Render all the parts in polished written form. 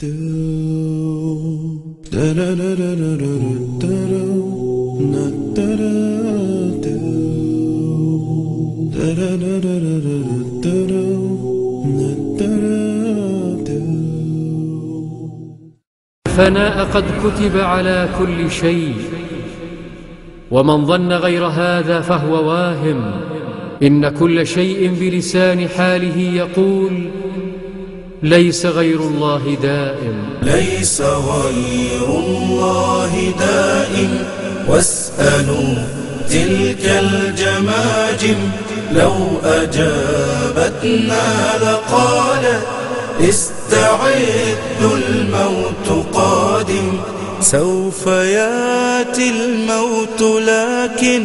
الفناء قد كتب على كل شيء، ومن ظن غير هذا فهو واهم. إن كل شيء بلسان حاله يقول: ليس غير الله دائم. ليس غير الله دائم، واسألوا تلك الجماجم لو أجابتنا لقالت: استعدوا الموت قادم. سوف ياتي الموت لكن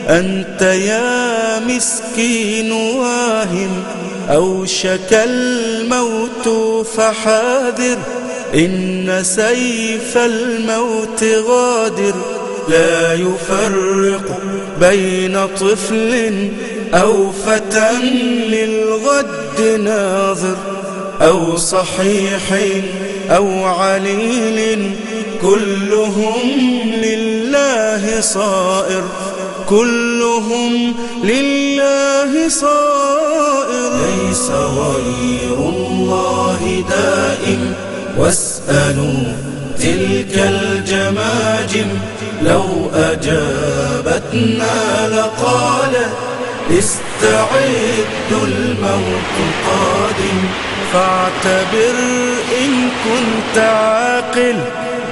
أنت يا مسكين واهم. أوشك الموت فحاذر، إن سيف الموت غادر. لا يفرق بين طفل أو فتى للغد ناظر، أو صحيح أو عليل، كلهم لله صائر. كلهم لله صائر. ليس غير الله دائم، واسألوا تلك الجماجم لو أجابتنا لقالت: استعدوا الموت قادم. فاعتبر إن كنت عاقل،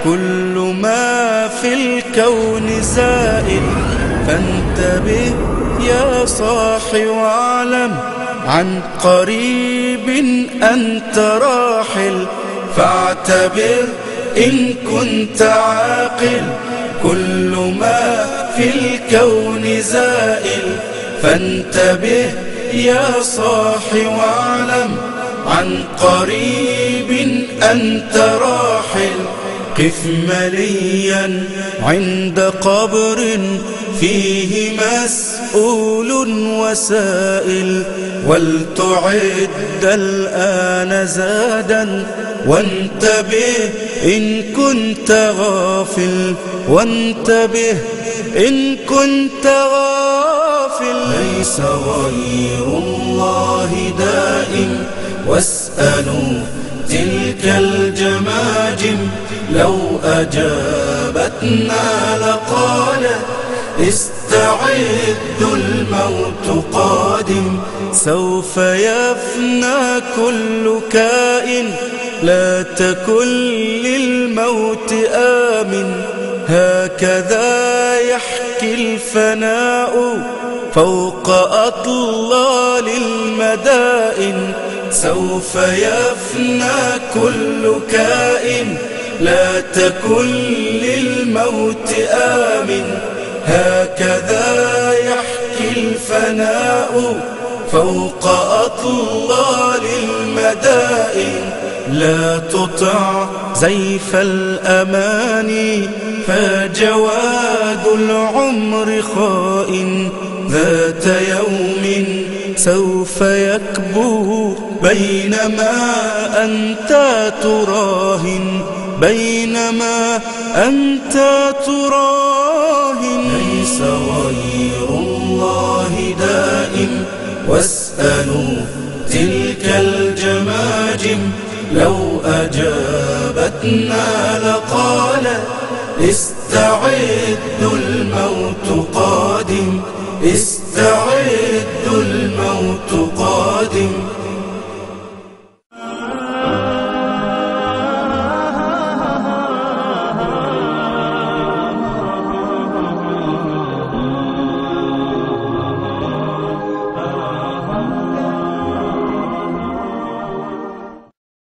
كل ما في الكون زائل. فانتبه يا صاحي واعلم، عن قريب أنت راحل. فاعتبر إن كنت عاقل، كل ما في الكون زائل. فانتبه يا صاحي واعلم، عن قريب أنت راحل. قف مليا عند قبر فيه مسؤول وسائل، ولتعد الآن زادا وانتبه إن كنت غافل. وانتبه إن كنت غافل. ليس غير الله دائم، واسألوا تلك الجماجم لو أجابتنا لقالت: استعدوا الموت قادم. سوف يفنى كل كائن، لا تكن للموت آمن. هكذا يحكي الفناء فوق أطلال المدائن. سوف يفنى كل كائن، لا تكن للموت آمن. هكذا يحكي الفناء فوق أطلال المدائن. لا تطع زيف الأماني، فجواد العمر خائن. ذات يوم سوف يكبو، بينما أنت تراهن. بينما أنت تراهن. ليس غير الله دائم، واسألوا تلك الجماجم لو أجابتنا لقالت: استعدوا الموت قادم. استعدوا